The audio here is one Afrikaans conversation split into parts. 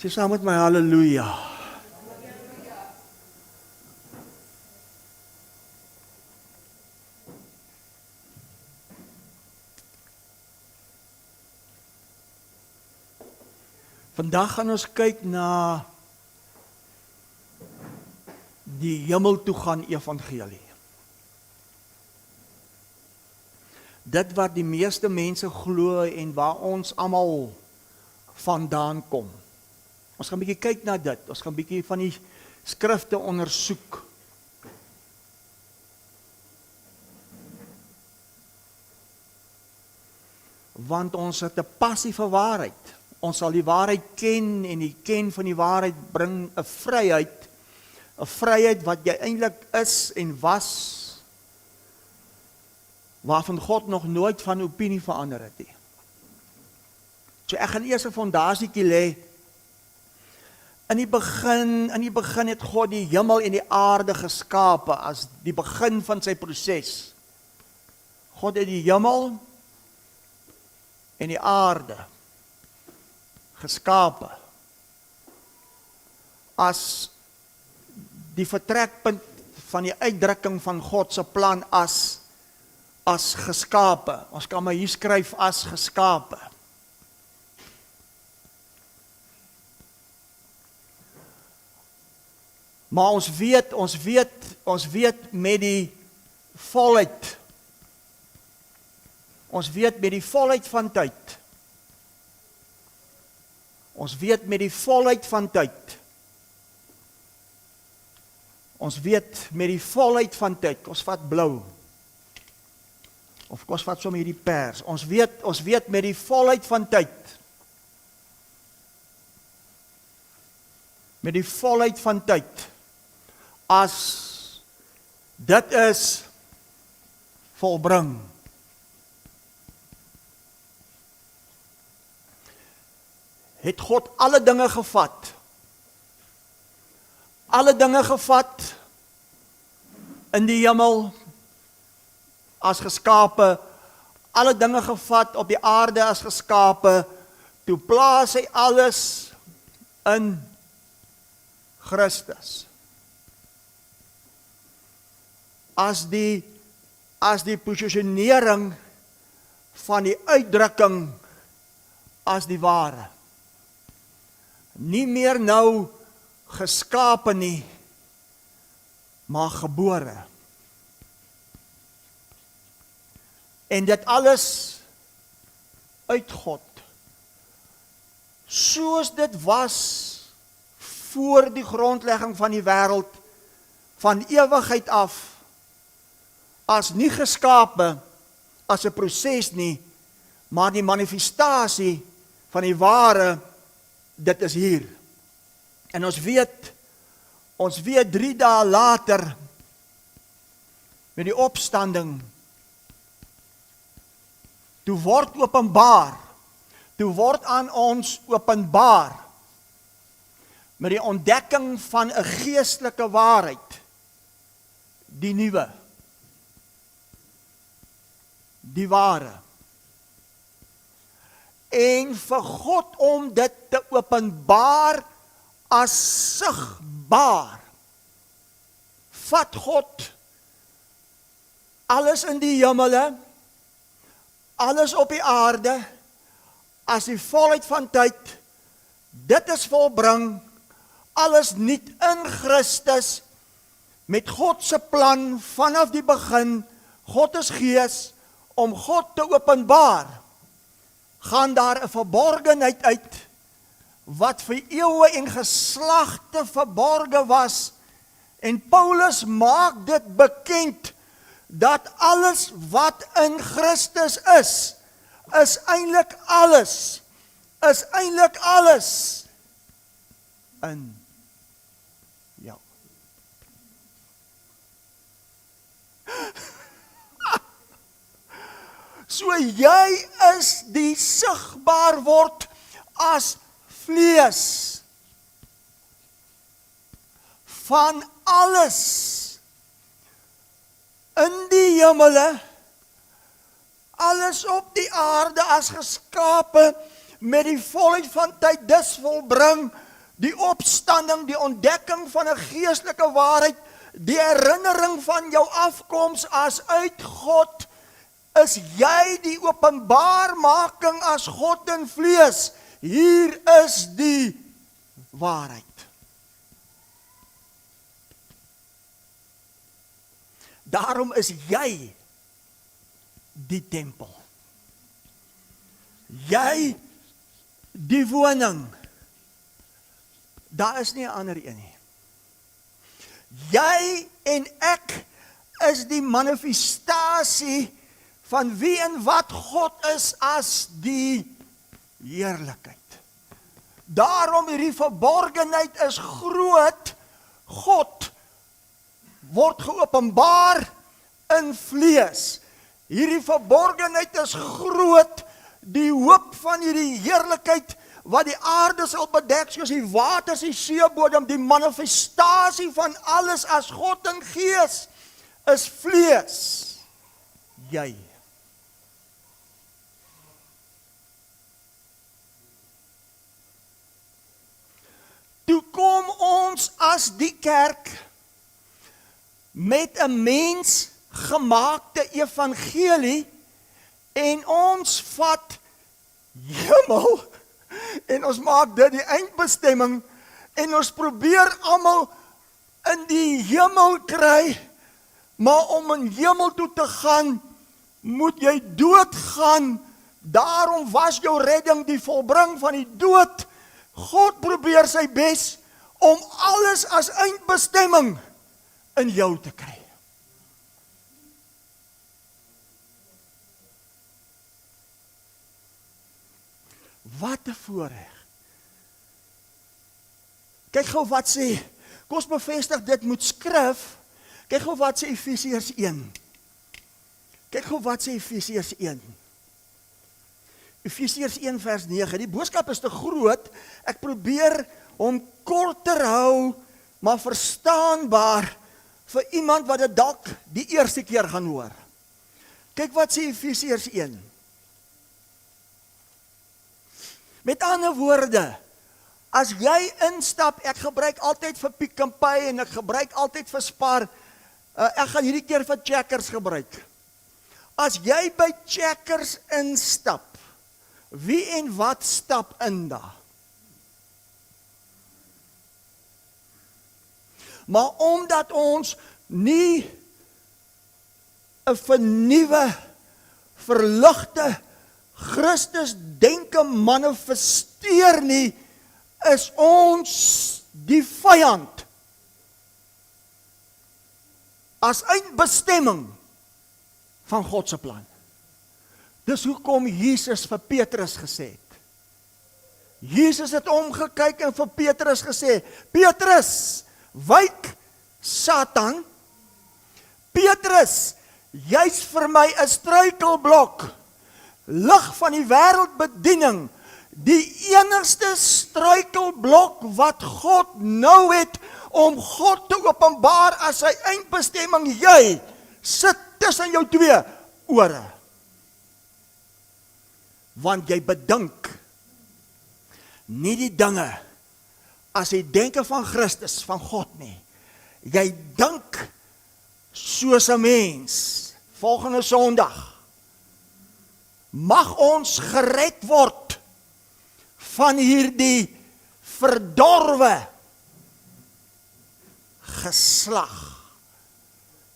Sê saam met my halleluja. Vandag gaan ons kyk na die hemel toe gaan evangelie. Dit wat die meeste mense glo en waar ons almal vandaan kom. Ons gaan 'n bietjie kyk na dit. Ons gaan 'n bietjie van die skrifte ondersoek. Want ons het 'n passie vir waarheid. Ons sal die waarheid ken en die ken van die waarheid bring 'n vryheid. 'n Vryheid wat jy eintlik is en was, waarvan God nog nooit van opinie verander het nie. So ek gaan eers 'n fondasietjie lê. In die begin het God die hemel en die aarde geskape as die begin van sy proses. God het die hemel en die aarde geskape as die vertrekpunt van die uitdrukking van God se plan as geskape. Ons kan maar hier skryf as geskape. Maar ons weet met die volheid. Ons weet met die volheid van tyd. Ons weet met die volheid van tyd. Ons weet met die volheid van tyd. Ons vat blou. Of ons vat sommer hierdie pers. Ons weet met die volheid van tyd. Met die volheid van tyd. As dit is volbring. Het God alle dinge gevat. Alle dinge gevat in die hemel as geskape, alle dinge gevat op die aarde as geskape, toe plaas hy alles in Christus. As die posisionering van die uitdrukking as die ware. Nie meer nou geskape nie, maar gebore. En dit alles uit God. Soos dit was voor die grondlegging van die wêreld, van ewigheid af, as nie geskape, as 'n proses nie, maar die manifestasie van die ware, dit is hier. En ons weet 3 dae later, met die opstanding, toe word aan ons openbaar, met die ontdekking van 'n geestelike waarheid, die nuwe, die ware. En vir God om dit te openbaar as sigbaar, vat God alles in die hemele, alles op die aarde, as die volheid van tyd, dit is volbring, alles nuut in Christus, met God se plan vanaf die begin. God is Gees, om God te openbaar, gaan daar 'n verborgenheid uit, wat vir eeue en geslagte verborge was, en Paulus maak dit bekend, dat alles wat in Christus is eintlik alles, in jou. So jy is die sigbaar word as vlees van alles in die hemele, alles op die aarde as geskape met die volheid van tyd dis volbring, die opstanding, die ontdekking van 'n geestelike waarheid, die herinnering van jou afkoms as uit God, is jy die openbaarmaking as God in vlees. Hier is die waarheid. Daarom is jy die tempel. Jy die woning. Daar is nie 'n ander een nie. Jy en ek is die manifestasie van wie en wat God is as die heerlikheid. Daarom hierdie verborgenheid is groot. God word geopenbaar in vlees. Hierdie verborgenheid is groot. Die hoop van hierdie heerlikheid wat die aarde sal bedek soos die waters die seebodem, die manifestasie van alles as God in gees is vlees. Jy. Toe kom ons as die kerk met 'n mensgemaakte evangelie en ons vat hemel en ons maak dit die eindbestemming en ons probeer almal in die hemel kry, maar om in hemel toe te gaan, moet jy doodgaan. Daarom was jou redding die volbring van die dood. God probeer sy bes om alles as eindbestemming in jou te kry. Wat 'n voorreg. Kyk gou wat sê, kom ons bevestig dit moet skrif. Kyk gou wat sê Efesiërs 1. Kyk gou wat sê Efesiërs 1. Efesiërs 1 vers 9. Die boodskap is te groot. Ek probeer hom korter hou, maar verstaanbaar vir iemand wat dit dalk die eerste keer gaan hoor. Kyk wat sê Efesiërs 1. Met ander woorde, as jy instap, ek gebruik altyd vir Pick n Pay en ek gebruik altyd vir Spar, ek gaan hierdie keer vir Checkers gebruik. As jy by Checkers instap, wie en wat stap in daar? Maar omdat ons nie 'n vernuwe, verligte Christus denke manifesteer nie, is ons die vyand. As eindbestemming van God se plan. Dis hoekom Jesus vir Petrus gesê het. Jesus het omgekyk en vir Petrus gesê, Petrus, wyk Satan. Petrus, jy's vir my 'n struikelblok. Lig van die wêreldbediening, die enigste struikelblok wat God nou het om God te openbaar as sy eindbestemming, jy sit tussen jou twee ore. Want jy bedink nie die dinge as die denke van Christus, van God nie. Jy dink soos 'n mens. Volgende Sondag mag ons gered word van hierdie verdorwe geslag.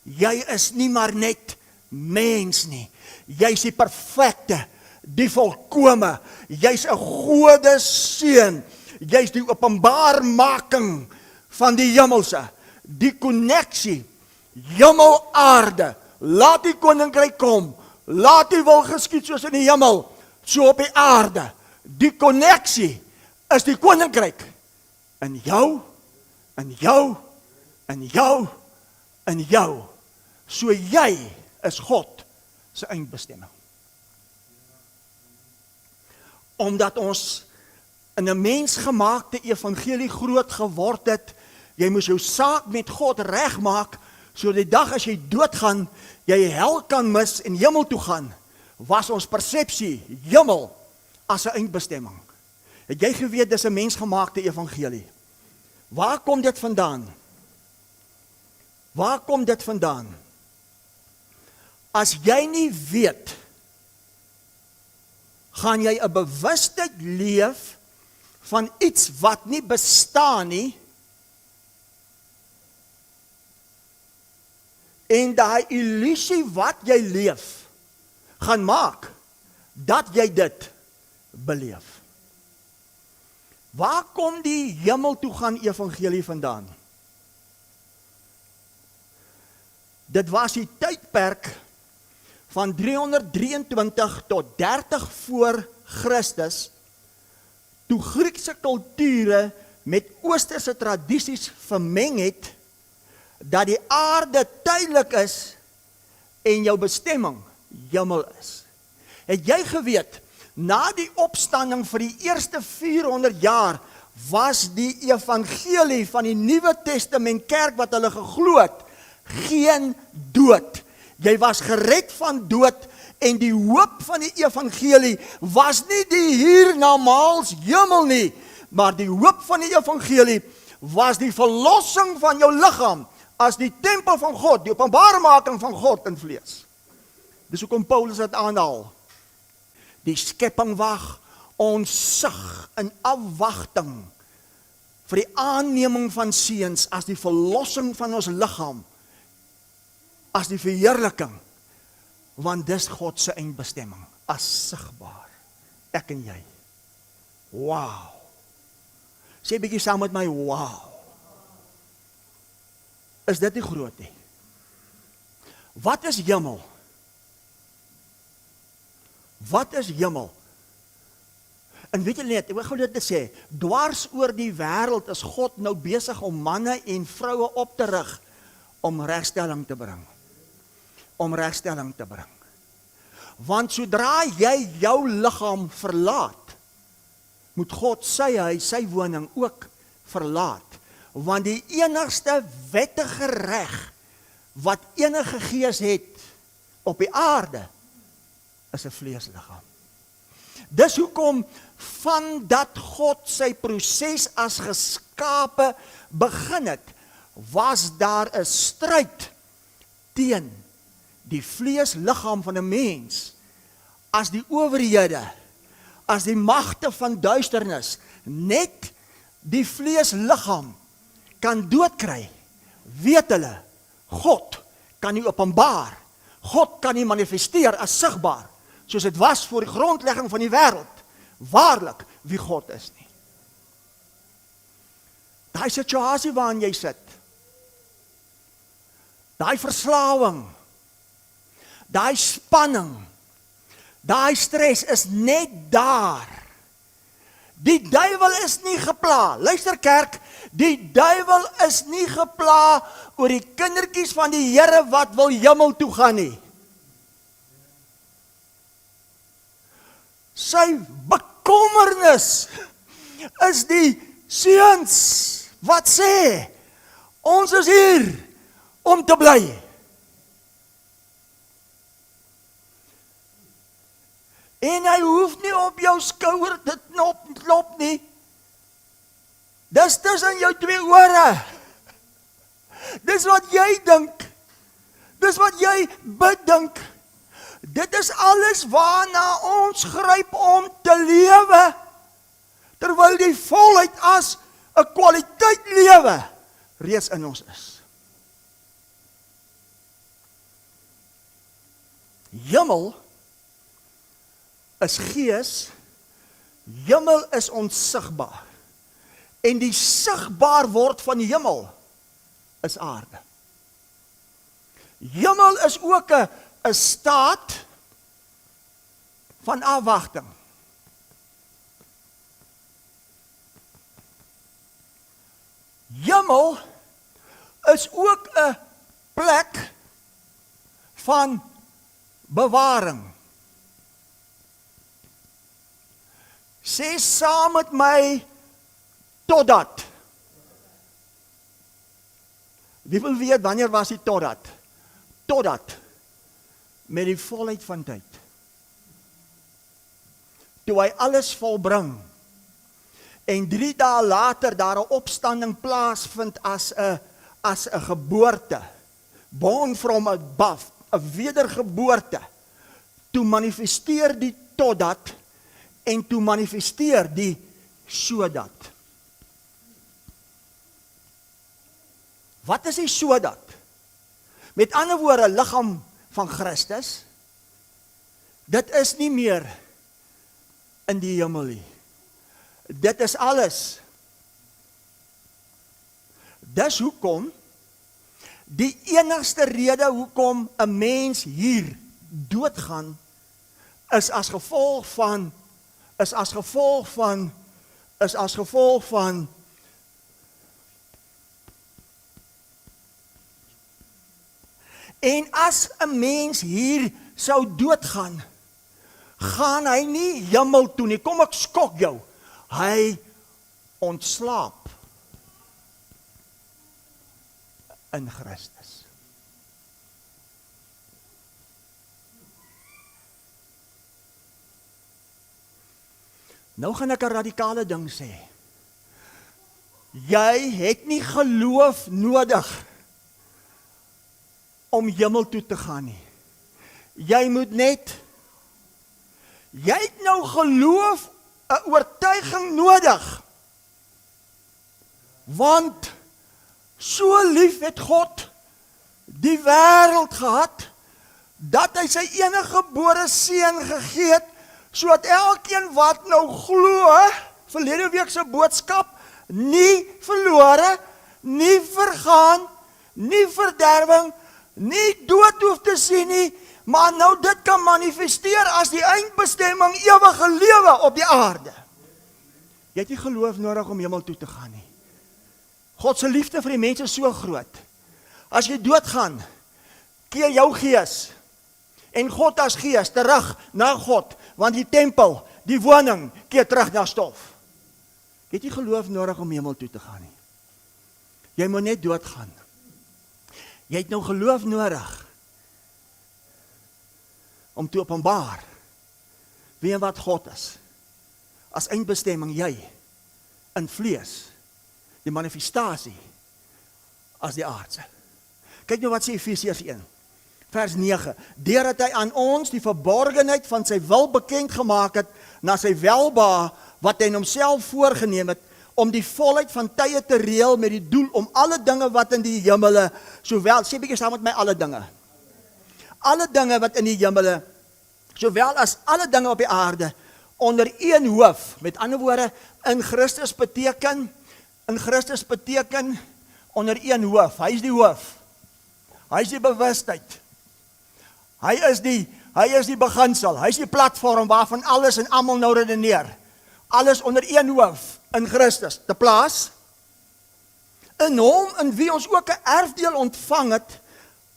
Jy is nie maar net mens nie. Jy's die perfekte, die volkome. Jy's 'n Gode seun. Jy's die openbaarmaking van die hemelse. Die konneksie, hemel aarde. Laat die koninkryk kom. Laat die wil geskied soos in die hemel, so op die aarde. Die konneksie is die koninkryk. In jou, in jou, in jou, in jou. So jy is God se eindbestemming. Omdat ons in 'n mensgemaakte evangelie groot geword het, jy moes jou saak met God regmaak, so die dag as jy doodgaan, jy hel kan mis en hemel toe gaan, was ons persepsie hemel as 'n eindbestemming. Het jy geweet dis 'n mensgemaakte evangelie? Waar kom dit vandaan? Waar kom dit vandaan? As jy nie weet, gaan jy 'n bewustheid leef van iets wat nie bestaan nie, en daai illusie wat jy leef, gaan maak, dat jy dit beleef. Waar kom die hemel toe gaan evangelie vandaan? Dit was die tydperk van 323 tot 30 voor Christus, toe Griekse kulture met Oosterse tradisies vermeng het, dat die aarde tydelik is en jou bestemming hemel is. Het jy geweet, na die opstanding vir die eerste 400 jaar, was die evangelie van die Nuwe Testament kerk wat hulle geglo het, geen dood. Jy was gered van dood, en die hoop van die evangelie was nie die hiernamaals hemel nie, maar die hoop van die evangelie was die verlossing van jou liggaam, as die tempel van God, die openbarmaking van God in vlees. Dis hoekom Paulus dit aanhaal. Die skepping wag onsig in afwagting vir die aanneming van seuns as die verlossing van ons liggaam, as die verheerliking, want dis God se eindbestemming, as sigbaar, ek en jy. Wow. Sê bietjie saam met my, wow. Is dit nie groot nie? Wat is hemel? Wat is hemel? En weet julle net, ek wil gou dit sê, dwars oor die wêreld is God nou besig om manne en vroue op te rig, om regstelling te bring. Om regstelling te bring. Want sodra jy jou liggaam verlaat, moet God sy huis, sy woning ook verlaat. Want die enigste wettige reg wat enige gees het op die aarde, is 'n vleesliggaam. Dis hoekom vandat God sy proses as geskape begin het, was daar 'n stryd teen die vleesliggaam van 'n mens, as die owerhede, as die magte van duisternis, net die vleesliggaam kan doodkry, weet hulle, God kan nie openbaar, God kan nie manifesteer as sigbaar, soos dit was voor die grondlegging van die wêreld, waarlik wie God is nie. Daai situasie waarin jy sit, daai verslawing, daai spanning, daai stres is net daar. Die duiwel is nie gepla. Luister kerk, die duiwel is nie gepla oor die kindertjies van die Here wat wil hemel toe gaan nie. Sy bekommernis is die seuns wat sê, ons is hier om te bly. En hy hoef nie op jou skouer te klop nie. Dis tussen jou twee ore. Dis wat jy dink. Dis wat jy bedink. Dit is alles waarna ons gryp om te lewe, terwyl die volheid as 'n kwaliteit lewe reeds in ons is. Hemel is gees, hemel is onsigbaar. En die sigbaar word van die hemel is aarde. Hemel is ook 'n staat van afwagting. Hemel is ook 'n plek van bewaring. Sê saam met my, totdat. Wie wil weet wanneer was die totdat? Totdat, met die volheid van tyd. Toe hy alles volbring, en 3 dae later daar 'n opstanding plaasvind as 'n geboorte, born from above, 'n wedergeboorte, toe manifesteer die totdat, en toe manifesteer die sodat. Wat is die sodat? Met ander woorde, liggaam van Christus, dit is nie meer in die hemel nie. Dit is alles. Dis hoekom, die enigste rede hoekom 'n mens hier doodgaan, is as gevolg van en as 'n mens hier sou doodgaan, gaan hy nie hemel toe nie. Kom ek skok jou. Hy ontslaap in Christus. Nou gaan ek 'n radikale ding sê. Jy het nie geloof nodig om hemel toe te gaan nie. Jy het nou geloof, 'n oortuiging nodig. Want so lief het God die wêreld gehad, dat hy sy eniggebore seun gegee het, sodat elkeen wat nou glo, verlede week se boodskap, nie verlore, nie vergaan, nie verderwing, nie dood hoef te sien nie, maar nou dit kan manifesteer as die eindbestemming ewige lewe op die aarde. Jy het nie geloof nodig om hemel toe te gaan nie. God se liefde vir die mense is so groot. As jy doodgaan, keer jou gees en God as gees terug na God, want die tempel, die woning, keer terug na stof. Jy het nie geloof nodig om hemel toe te gaan nie. Jy moet net doodgaan. Jy het nou geloof nodig om te openbaar wie en wat God is. As eindbestemming jy in vlees, die manifestasie as die aardse. Kyk nou wat sê Efesiërs 1, vers 9. Deurdat hy aan ons die verborgenheid van sy wil bekend gemaak het, na sy welbehae wat hy in homself voorgenem het, om die volheid van tye te reël met die doel om alle dinge wat in die hemele, sowel, sê bietjie saam met my, alle dinge wat in die hemele, sowel as alle dinge op die aarde, onder een hoof. Met ander woorde, in Christus beteken onder een hoof. Hy is die hoof. Hy is die bewustheid. Hy is die beginsel. Hy is die platform waarvan alles en almal nou redeneer. Alles onder een hoof in Christus te plaas. In hom, in wie ons ook 'n erfdeel ontvang het.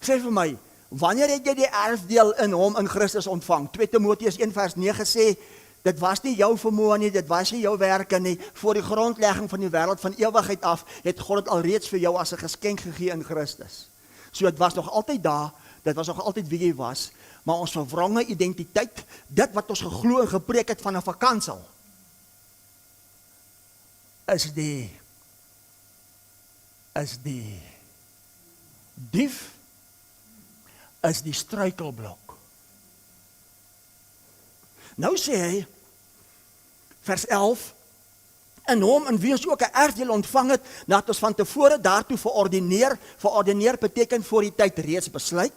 Sê vir my, wanneer het jy die erfdeel in hom in Christus ontvang? 2 Timoteus 1 vers 9 sê, dit was nie jou vermoë nie, dit was nie jou werke nie. Voor die grondlegging van die wêreld van ewigheid af, het God dit alreeds vir jou as 'n geskenk gegee in Christus. So dit was nog altyd daar, dit was nog altyd wie jy was, maar ons verwronge identiteit, dit wat ons geglo en gepreek het van 'n vakansiel, is die dief, is die struikelblok. Nou sê hy, vers 11, in hom, in wie ons ook 'n erfdeel ontvang het, nadat ons van tevore daartoe verordineer. Verordineer beteken voor die tyd reeds besluit,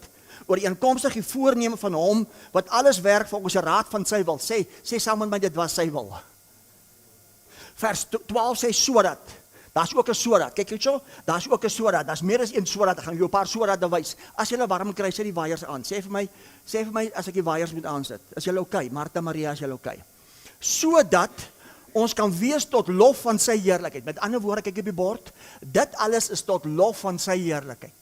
ooreenkomstig die voorneme van hom, wat alles werk volgens die raad van sy wil. Sê saam met my, dit was sy wil. Vers 12 sê sodat. Daar's ook 'n sodat. Kyk jy so, daar's ook 'n sodat. Daar's meer as een sodat. Ek gaan jou 'n paar sodat wys. As jy warm kry, sit die waaiers aan. Sê vir my as ek die waaiers moet aansit. Is jy okay? Martha Maria, is jy okay? Sodat ons kan wees tot lof van sy heerlikheid. Met ander woorde, kyk op die bord, dit alles is tot lof van sy heerlikheid.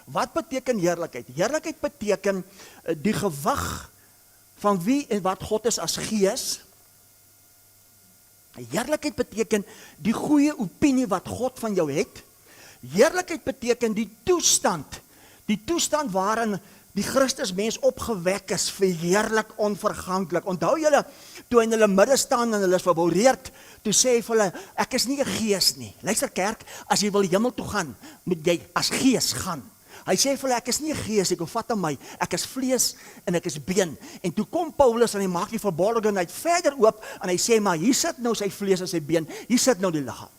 Wat beteken heerlikheid? Heerlikheid beteken die gewig van wie en wat God is as gees. Heerlikheid beteken die goeie opinie wat God van jou het. Heerlikheid beteken die toestand waarin die Christusmens opgewek is, verheerlik, onverganklik. Onthou julle, toe in hulle midde staan en hulle is verboureerd, toe sê hy vir hulle, ek is nie 'n gees nie. Luister kerk, as jy wil hemel toe gaan, moet jy as gees gaan. Hy sê vir hulle, ek is nie 'n gees, ek vat aan my, ek is vlees en ek is been. En toe kom Paulus en hy maak die verborgenheid verder oop, en hy sê, maar hier sit nou sy vlees en sy been, hier sit nou die liggaam.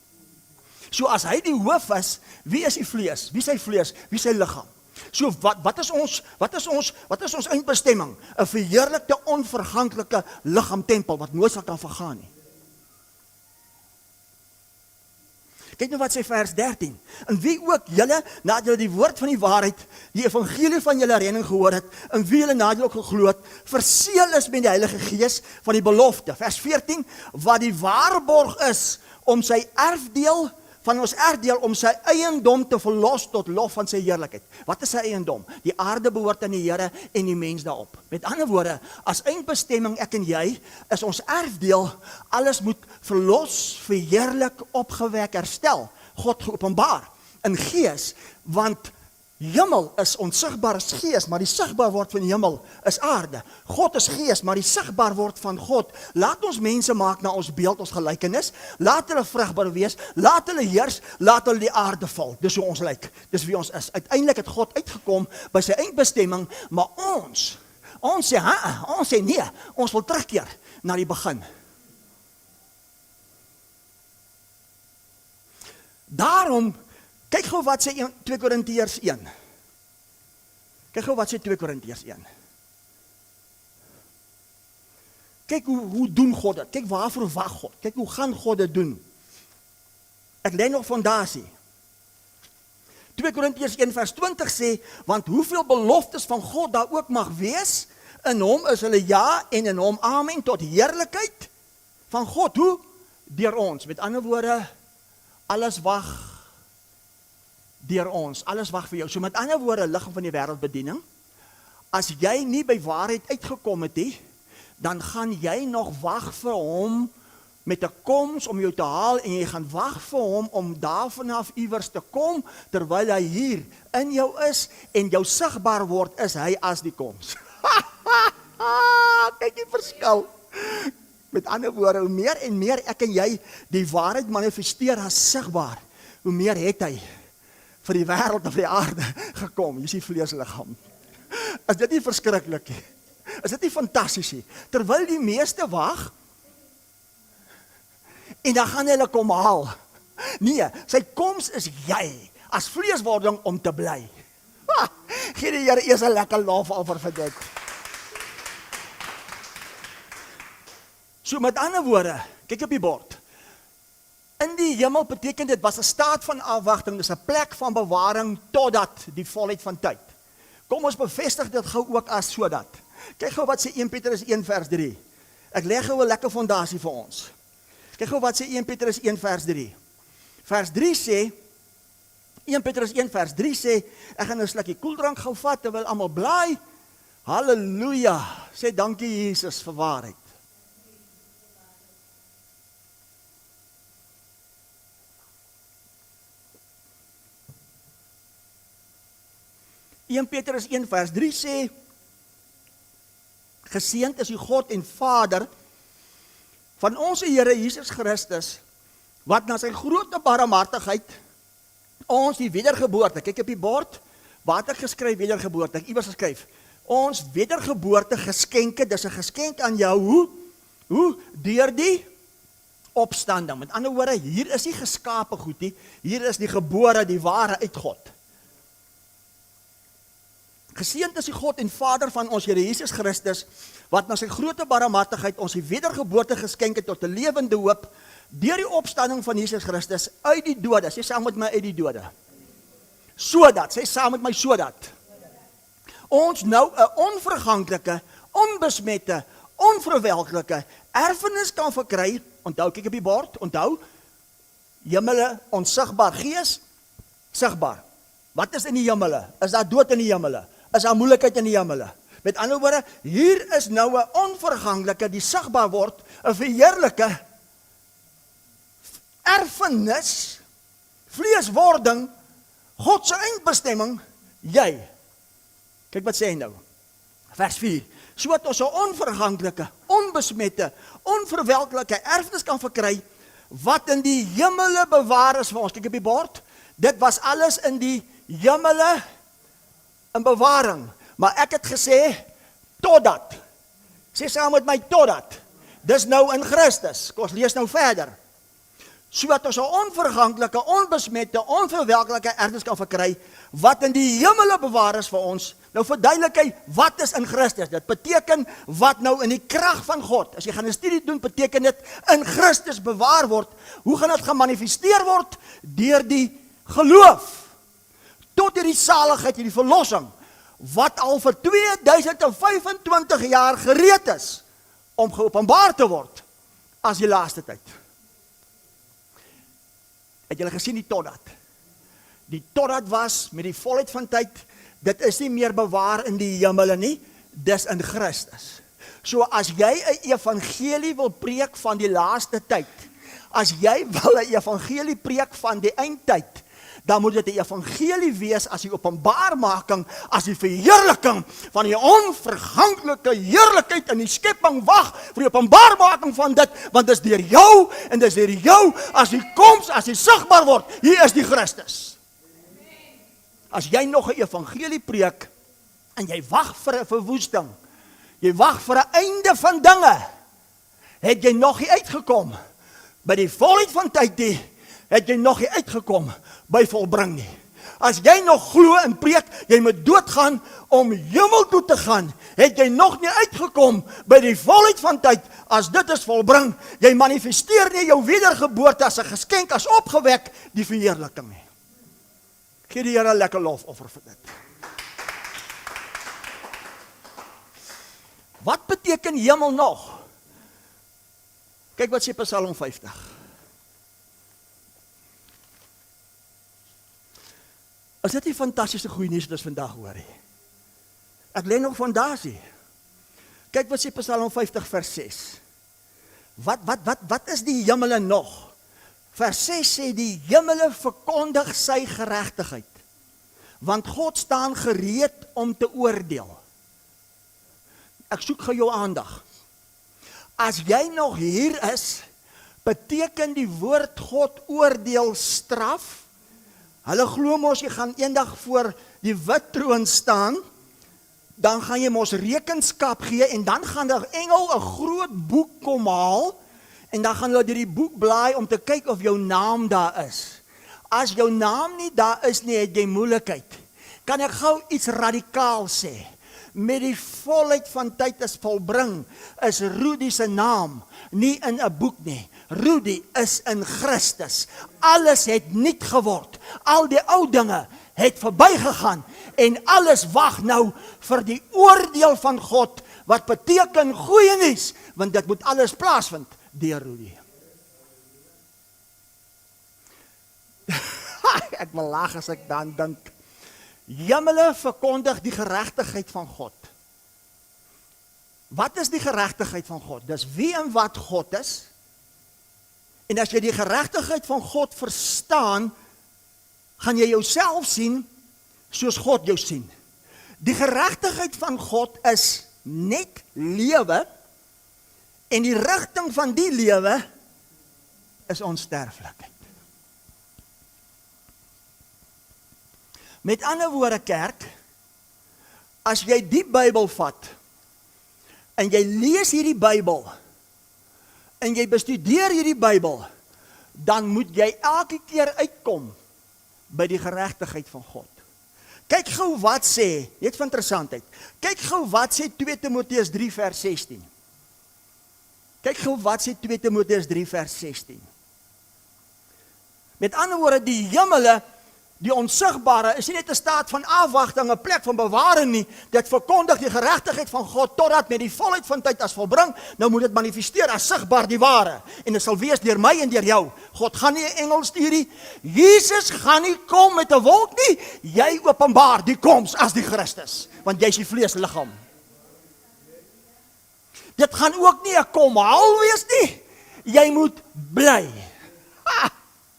So as hy die hoof is, wie is die vlees? Wie is sy vlees? Wie is sy liggaam? So wat is ons eindbestemming? 'n verheerlikte, onverganklike liggaamtempel wat nooit sal kan vergaan nie. Kyk nou wat sê vers 13. En wie ook julle, nadat julle die woord van die waarheid, die evangelie van julle redding gehoor het, en wie julle nadat julle ook geglo het, verseël is met die Heilige Gees van die belofte. Vers 14, wat die waarborg is om sy erfdeel, van ons erfdeel, om sy eiendom te verlos tot lof van sy heerlikheid. Wat is sy eiendom? Die aarde behoort aan die Here en die mens daarop. Met ander woorde, as eindbestemming ek en jy, is ons erfdeel, alles moet verlos, verheerlik, opgewek, herstel, God geopenbaar, in gees, want hemel is onsigbaar as gees, maar die sigbaar word van die hemel is aarde. God is gees, maar die sigbaar word van God. Laat ons mense maak na ons beeld, ons gelykenis, laat hulle vrugbaar wees, laat hulle heers, laat hulle die aarde vul. Dis hoe ons lyk, dis wie ons is. Uiteindelik het God uitgekom by sy eindbestemming, maar ons sê nee, ons wil terugkeer na die begin. Daarom, kyk gou wat sê 2 Korintiërs 1. Kyk gou wat sê 2 Korintiërs 1. Kyk hoe doen God dit. Kyk waarvoor wag God. Kyk hoe gaan God dit doen. Ek lê nog fondasie. 2 Korintiërs 1 vers 20 sê, want hoeveel beloftes van God daar ook mag wees, in hom is hulle ja en in hom amen tot heerlikheid van God. Hoe? Deur ons. Met ander woorde, alles wag deur ons, alles wag vir jou. So met ander woorde, liggaam van die wêreldbediening, as jy nie by waarheid uitgekom het nie, dan gaan jy nog wag vir hom met 'n koms om jou te haal, en jy gaan wag vir hom om daarvanaf iewers te kom, terwyl hy hier in jou is, en jou sigbaar word, is hy as die koms. Kyk die verskil. Met ander woorde, hoe meer en meer ek en jy die waarheid manifesteer as sigbaar, hoe meer het hy vir die wêreld of die aarde gekom. Hier is die vleesliggaam. Is dit nie verskriklik nie? Is dit nie fantasties nie? Terwyl die meeste wag, en dan gaan hulle kom haal. Nee, sy koms is jy, as vleeswording om te bly. Gee die Here eers 'n lekker lofoffer vir dit. So met ander woorde, kyk op die bord. In die hemel beteken dit was 'n staat van afwagting, dis 'n plek van bewaring totdat die volheid van tyd. Kom ons bevestig dit gou ook as sodat. Kyk gou wat sê 1 Petrus 1 vers 3. Ek lê gou 'n lekker fondasie vir ons. Kyk gou wat sê 1 Petrus 1 vers 3. Vers 3 sê, 1 Petrus 1 vers 3 sê, ek gaan nou 'n slukkie koeldrank gou vat terwyl almal blaai. Halleluja. Sê dankie Jesus vir waarheid. Petrus 1 vers 3 sê, geseënd is die God en Vader van ons Here Jesus Christus, wat na sy groot barmhartigheid ons die wedergeboorte, kyk op die bord, wat ek geskryf wedergeboorte, ek iewers geskryf, ons wedergeboorte geskenke, dis 'n geskenk aan jou, hoe? Deur die opstanding. Met ander woorde, hier is nie geskape goed nie, hier is die gebore, die ware uit God. Geseënd is die God en Vader van ons Here Jesus Christus, wat na sy groot barmhartigheid ons die wedergeboorte geskenk het tot 'n lewende hoop, deur die opstanding van Jesus Christus uit die dode. Sê saam met my, uit die dode. Sodat, sê saam met my, sodat ons nou 'n onverganklike, onbesmette, onverwelklike erfenis kan verkry. Onthou, kyk op die bord, onthou, hemele, onsigbaar, gees, sigbaar. Wat is in die hemele? Is daar dood in die hemele? Is daar moeilikheid in die hemele? Met ander woorde, hier is nou 'n onverganklike, die sigbaar word, 'n verheerlike erfenis, vleeswording, God se eindbestemming, jy. Kyk wat sê hy nou. Vers 4. Sodat ons 'n onverganklike, onbesmette, onverwelklike erfenis kan verkry, wat in die hemele bewaar is vir ons. Kyk op die bord. Dit was alles in die hemele in bewaring. Maar ek het gesê, totdat. Sê saam met my, totdat. Dis nou in Christus. Kom ons lees nou verder. Sodat ons 'n onverganklike, onbesmette, onverwelklike erfenis kan verkry, wat in die hemele bewaar is vir ons. Nou verduidelik hy, wat is in Christus? Dit beteken, wat nou in die krag van God, as jy gaan 'n studie doen, beteken dit, in Christus bewaar word. Hoe gaan dit gemanifesteer word? Deur die geloof. Tot hierdie saligheid, hierdie verlossing, wat al vir 2025 jaar gereed is, om geopenbaar te word, as die laaste tyd. Het julle gesien die totdat? Die totdat was met die volheid van tyd, dit is nie meer bewaar in die hemele nie, dis in Christus. So as jy 'n evangelie wil preek van die laaste tyd, as jy wil 'n evangelie preek van die eindtyd, dan moet dit 'n evangelie wees as die openbaarmaking, as die verheerliking van die onverganklike heerlikheid in die skepping wag vir die openbaarmaking van dit, want dit is deur jou en dit is deur jou as die koms, as die sigbaar word. Hier is die Christus. As jy nog 'n evangelie preek en jy wag vir 'n verwoesting, jy wag vir 'n einde van dinge, het jy nog nie uitgekom by die volheid van tyd nie, het jy nog nie uitgekom by volbring nie. As jy nog glo en preek, jy moet doodgaan om hemel toe te gaan, het jy nog nie uitgekom by die volheid van tyd, as dit is volbring, jy manifesteer nie jou wedergeboorte as 'n geskenk, as opgewek, die verheerliking nie. Gee die Here 'n lekker lofoffer vir dit. Wat beteken hemel nog? Kyk wat sê Psalm 50. Is dit nie fantastiese goeie nuus wat ons vandag hoor nie? Ek lê nog fondasie. Kyk wat sê Psalm 50 vers 6. Wat is die hemele nog? Vers 6 sê die hemele verkondig sy geregtigheid, want God staan gereed om te oordeel. Ek soek gou jou aandag. As jy nog hier is, beteken die woord God oordeel straf. Hulle glo mos jy gaan eendag voor die wit troon staan, dan gaan jy mos rekenskap gee en dan gaan 'n engel 'n groot boek kom haal en dan gaan hulle deur die boek blaai om te kyk of jou naam daar is. As jou naam nie daar is nie, het jy moeilikheid. Kan ek gou iets radikaal sê? Met die volheid van tyd is volbring, is Rudy se naam nie in 'n boek nie. Rudy is in Christus. Alles het nuut geword. Al die ou dinge het verbygegaan en alles wag nou vir die oordeel van God, wat beteken goeie nuus, want dit moet alles plaasvind deur Rudy. Ek wil lag as ek dan dink. Hemele verkondig die geregtigheid van God. Wat is die geregtigheid van God? Dis wie en wat God is. En as jy die geregtigheid van God verstaan, gaan jy jouself sien soos God jou sien. Die geregtigheid van God is net lewe, en die rigting van die lewe is onsterflikheid. Met ander woorde, kerk, as jy die Bybel vat, en jy lees hierdie Bybel, en jy bestudeer hierdie Bybel, dan moet jy elke keer uitkom by die geregtigheid van God. Kyk gou wat sê, net van interessantheid, kyk gou wat sê 2 Timoteus 3 vers 16. Kyk gou wat sê 2 Timoteus 3 vers 16. Met ander woorde, die hemele, die onsigbare, is nie net 'n staat van afwagting, 'n plek van bewaring nie. Dit verkondig die geregtigheid van God totdat met die volheid van tyd as volbring. Nou moet dit manifesteer as sigbaar die ware. En dit sal wees deur my en deur jou. God gaan nie 'n engel stuur nie. Jesus gaan nie kom met 'n wolk nie. Jy openbaar die koms as die Christus, want jy is die vleesliggaam. Dit gaan ook nie 'n kom haal wees nie. Jy moet bly.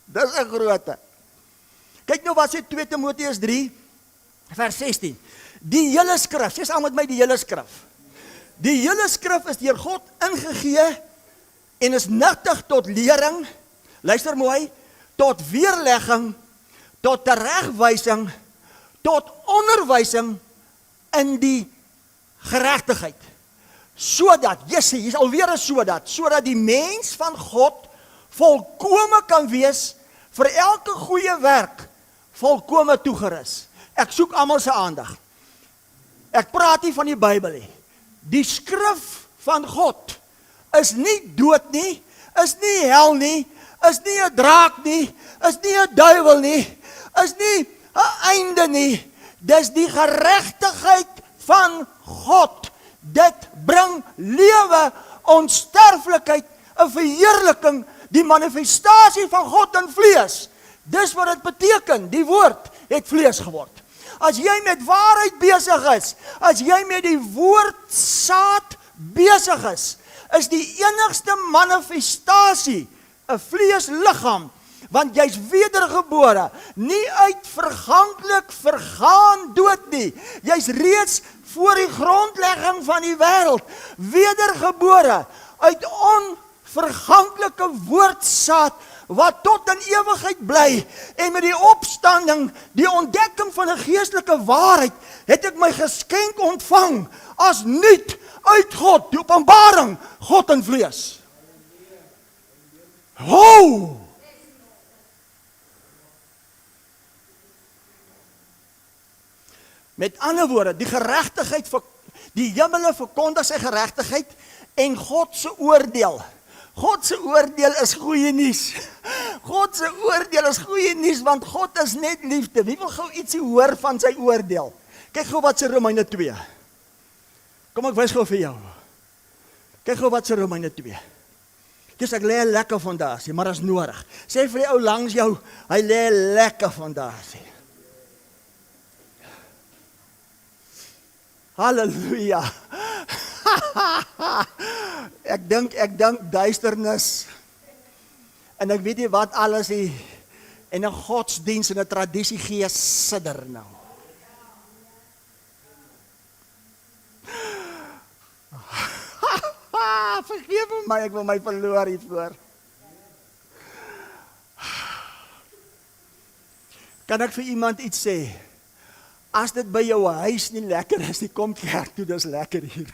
Dis 'n grootte. Kyk nou wat sê 2 Timoteus 3 Vers 16. Die hele skrif, sê saam met my die hele skrif. Die hele skrif is deur God ingegee en is nuttig tot lering, luister mooi, tot weerlegging, tot teregwysing, tot onderwysing in die geregtigheid. Sodat, Jesse, hier is alweer 'n sodat die mens van God volkome kan wees vir elke goeie werk, volkome toegerus. Ek soek almal se aandag. Ek praat nie van die Bybel nie. Die skrif van God is nie dood nie, is nie hel nie, is nie 'n draak nie, is nie 'n duiwel nie, is nie 'n einde nie. Dis die geregtigheid van God. Dit bring lewe, onsterflikheid, 'n verheerliking, die manifestasie van God in vlees. Dis wat dit beteken. Die woord het vlees geword. As jy met waarheid besig is, as jy met die woordsaad besig is die enigste manifestasie 'n vleesliggaam, want jy's wedergebore, nie uit verganklik vergaan dood nie. Jy's reeds voor die grondlegging van die wêreld wedergebore uit onverganklike woordsaad wat tot in ewigheid bly, en met die opstanding, die ontdekking van 'n geestelike waarheid, het ek my geskenk ontvang as nuut uit God, die openbaring, God in vlees. Ho! Met ander woorde, die geregtigheid, die hemele verkondig sy geregtigheid en God se oordeel. God se oordeel is goeie nuus. God se oordeel is goeie nuus, want God is net liefde. Wie wil gou ietsie hoor van sy oordeel? Kyk gou wat sê Romeine 2. Kom ek wys gou vir jou. Kyk gou wat sê Romeine 2. Dis ek lê lekker fondasie, maar as nodig. Sê vir die ou langs jou, hy lê lekker fondasie. Halleluja. Ek dink duisternis. En ek weet nie wat alles hier. En 'n godsdiens en 'n tradisie gees sidder nou. Vergeef my, ek wil my verloor hiervoor. Kan ek vir iemand iets sê? As dit by jou huis nie lekker is, nie kom kerk toe, dis lekker hier.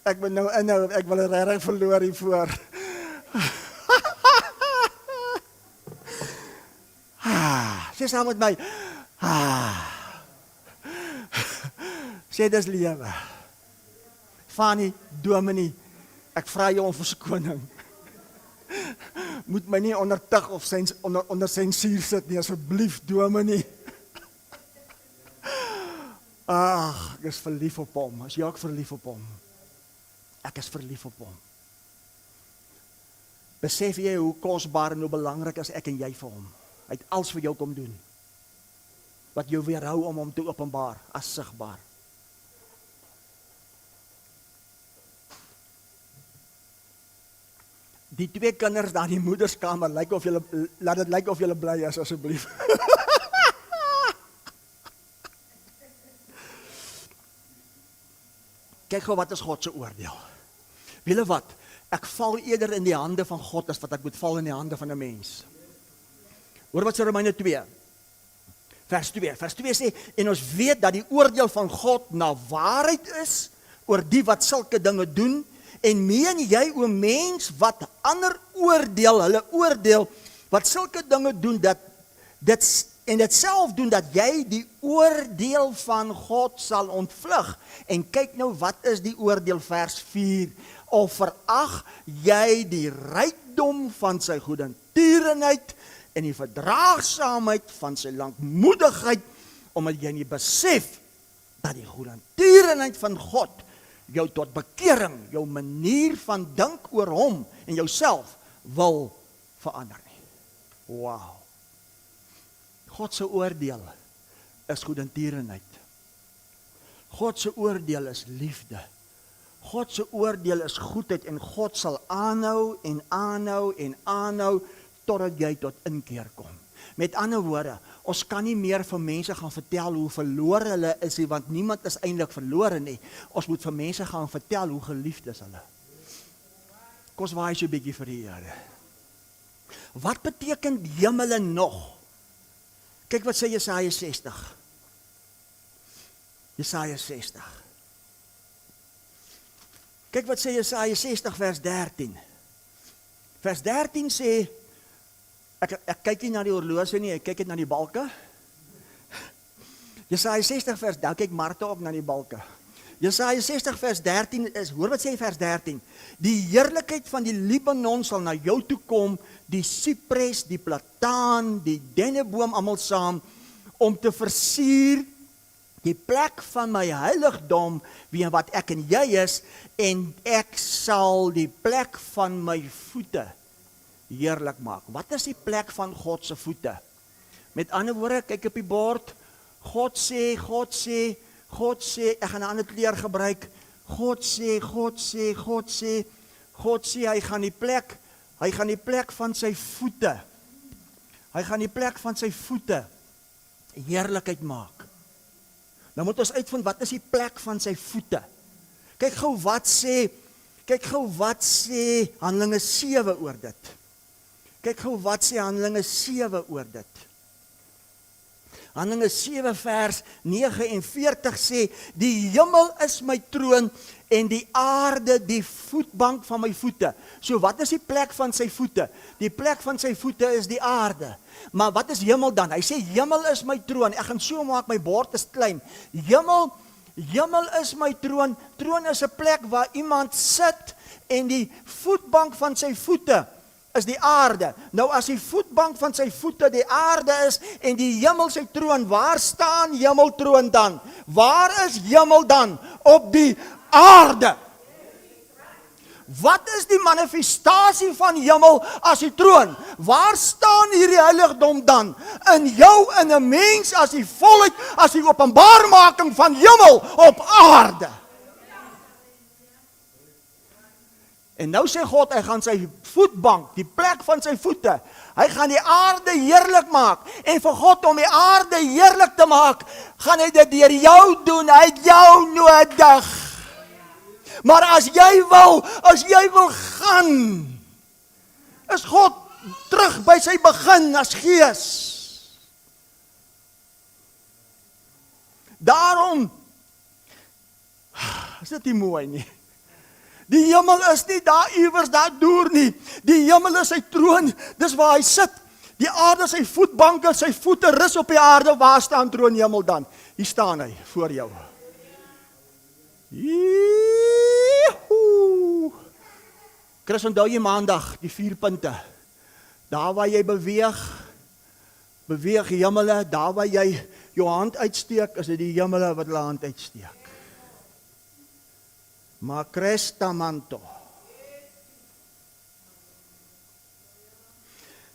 Ek moet nou inhou, ek wil regtig verloor hiervoor. Sê saam met my. Sê dis lewe. Fanny, Dominee, ek vra jou om verskoning. Moet my nie onder tug of onder sensuur sit nie, asseblief, Dominee. Ag, ek is verlief op hom. As jy ook verlief op hom. Ek is verlief op hom. Besef jy hoe kosbaar en hoe belangrik is ek en jy vir hom? Hy het alles vir jou kom doen. Wat jou weerhou om hom te openbaar as sigbaar. Die twee kinders daar in die moederskamer, laat dit lyk of julle bly is, asseblief. Kyk gou wat is God se oordeel. Weet julle wat? Ek val eerder in die hande van God as wat ek moet val in die hande van 'n mens. Hoor wat sê Romeine 2. Vers 2 sê, en ons weet dat die oordeel van God na waarheid is oor die wat sulke dinge doen, en meen jy, o mens, wat ander oordeel, hulle oordeel, wat sulke dinge doen, dit self doen, dat jy die oordeel van God sal ontvlug. En kyk nou, wat is die oordeel, vers 4, of verag jy die rykdom van sy goedertierenheid, en die verdraagsaamheid van sy lankmoedigheid, omdat jy nie besef, dat die goedertierenheid van God, jou tot bekering, jou manier van dink oor hom, en jouself, wil verander nie. Wow. God se oordeel is goedertierenheid. God se oordeel is liefde. God se oordeel is goedheid en God sal aanhou en aanhou en aanhou totdat jy tot inkeer kom. Met ander woorde, ons kan nie meer vir mense gaan vertel hoe verlore hulle is nie, want niemand is eintlik verlore nie. Ons moet vir mense gaan vertel hoe geliefd is hulle. Kom ons waai so 'n bietjie vir die Here. Wat beteken hemele nog? Kyk wat sê Jesaja 60. Jesaja 60. Kyk wat sê Jesaja 60 vers 13. Vers 13 sê, ek kyk nie na die horlosie nie, ek kyk net na die balke. Jesaja 60 vers, dan kyk Martha ook na die balke. Jesaja 60 vers 13 is, hoor wat sê vers 13, die heerlikheid van die Libanon sal na jou toe kom, die sipres, die plataan, die denneboom almal saam, om te versier die plek van my heiligdom, wie en wat ek en jy is, en ek sal die plek van my voete heerlik maak. Wat is die plek van God se voete? Met ander woorde, kyk op die bord, God sê, ek gaan 'n ander kleur gebruik, God sê, hy gaan die plek van sy voete, heerlikheid maak. Nou moet ons uitvind, wat is die plek van sy voete? Kyk gou wat sê Handelinge 7 oor dit. Handelinge 7 vers 49 sê, die hemel is my troon en die aarde die voetbank van my voete. So wat is die plek van sy voete? Die plek van sy voete is die aarde. Maar wat is hemel dan? Hy sê, hemel is my troon. Ek gaan so maak, my bord is klein. Hemel is my troon. Troon is 'n plek waar iemand sit en die voetbank van sy voete is die aarde. Nou as die voetbank van sy voete die aarde is en die hemel sy troon, waar staan hemeltroon dan? Waar is hemel dan? Op die aarde. Wat is die manifestasie van hemel as die troon? Waar staan hierdie heiligdom dan? In jou, in 'n mens, as die volheid, as die openbaarmaking van hemel op aarde. En nou sê God, hy gaan sy voetbank, die plek van sy voete, hy gaan die aarde heerlik maak. En vir God om die aarde heerlik te maak, gaan hy dit deur jou doen, hy het jou nodig. Maar as jy wil gaan, is God terug by sy begin as gees. Daarom, is dit nie mooi nie. Die hemel is nie daar iewers, daar deur nie. Die hemel is sy troon, dis waar hy sit. Die aarde is sy voetbanke, sy voete rus op die aarde. Waar staan troon hemel dan? Hier staan hy, voor jou. Chris, onthou jy maandag, die 4 punte. Daar waar jy beweeg hemele, daar waar jy jou hand uitsteek, is dit die hemele wat hulle hand uitsteek. Maar Crestamanto.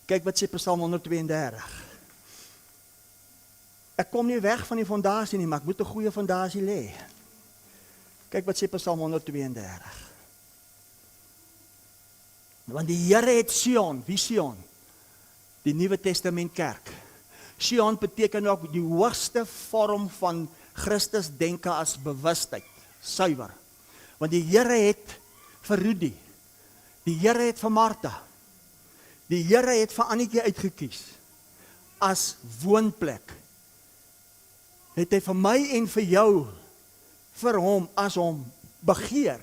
Kyk wat sê Psalm 132. Ek kom nie weg van die fondasie nie, maar ek moet 'n goeie fondasie lê. Kyk wat sê Psalm 132. Want die Here het Sion, wie Sion? Die Nuwe Testament kerk. Sion beteken ook die hoogste vorm van Christus denke as bewustheid, suiwer. Want die Here het vir Rudy, die Here het vir Martha, die Here het vir Annetjie uitgekies as woonplek. Het hy vir my en vir jou, vir hom, as hom begeer.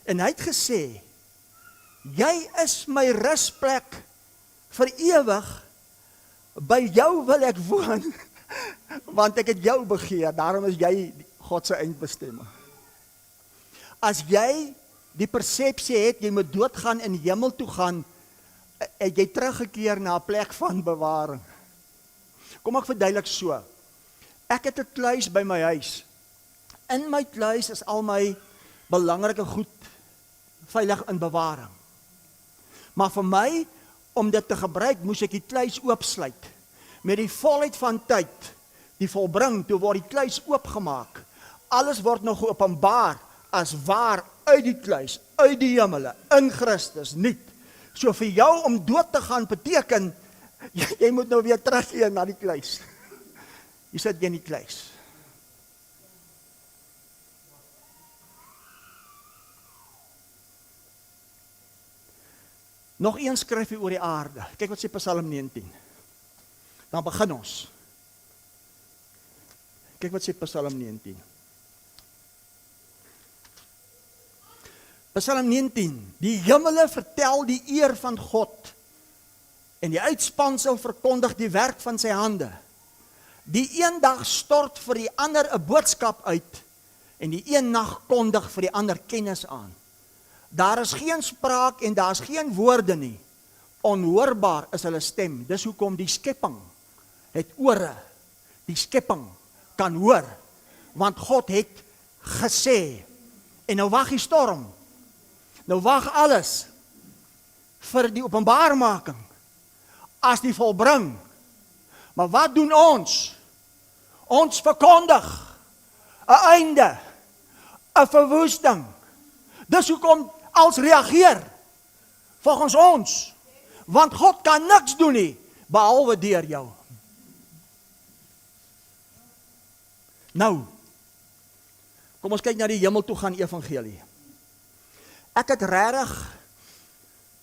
En hy het gesê, jy is my rusplek vir ewig, by jou wil ek woon, want ek het jou begeer, daarom is jy God se eindbestemming. As jy die persepsie het, jy moet doodgaan en hemel toe gaan, het jy teruggekeer na 'n plek van bewaring. Kom ek verduidelik so. Ek het 'n kluis by my huis. In my kluis is al my belangrike goed veilig in bewaring. Maar vir my, om dit te gebruik, moes ek die kluis oopsluit. Met die volheid van tyd, die volbring, toe word die kluis oopgemaak. Alles word nog geopenbaar as waar uit die kluis, uit die hemele, in Christus, nie. So vir jou om dood te gaan beteken, jy moet nou weer terugkeer na die kluis. Jy sit jy in die kluis. Nog een skryf hier oor die aarde. Kyk wat sê Psalm 19. Dan begin ons. Kyk wat sê Psalm 19. Psalm 19. Die hemele vertel die eer van God. En die uitspansel verkondig die werk van sy hande. Die een dag stort vir die ander 'n boodskap uit. En die een nag kondig vir die ander kennis aan. Daar is geen spraak en daar is geen woorde nie. Onhoorbaar is hulle stem. Dis hoekom die skepping het ore. Die skepping kan hoor. Want God het gesê. En nou wag die storm. Nou wag alles vir die openbaarmaking. As die volbring. Maar wat doen ons? Ons verkondig 'n einde, 'n verwoesting. Dis hoekom als reageer volgens ons. Want God kan niks doen nie, behalwe deur jou. Nou, kom ons kyk na die hemel toe gaan evangelie. Ek het regtig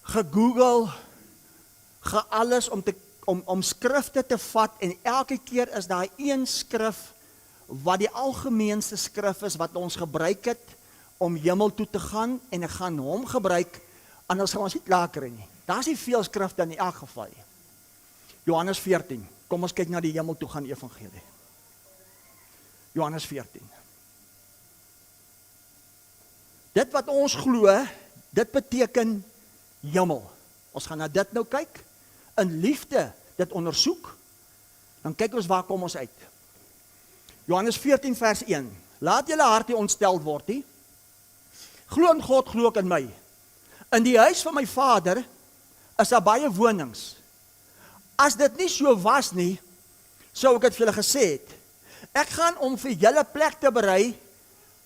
gegoogel, alles om skrifte te vat en elke keer is daar een skrif wat die algemeenste skrif is wat ons gebruik het om hemel toe te gaan en ek gaan hom gebruik, anders gaan ons nie klaar kry nie. Daar is nie veel skrifte in elk geval. Johannes 14, kom ons kyk na die hemel toe gaan evangelie. Johannes 14. Dit wat ons glo, dit beteken hemel. Ons gaan na dit nou kyk, in liefde dit ondersoek, dan kyk ons waar kom ons uit. Johannes 14 vers 1, laat julle hart nie ontsteld word nie, glo in God, glo ook in my. In die huis van my Vader is daar baie wonings. As dit nie so was nie, sou ek het vir julle gesê het. Ek gaan om vir julle plek te berei.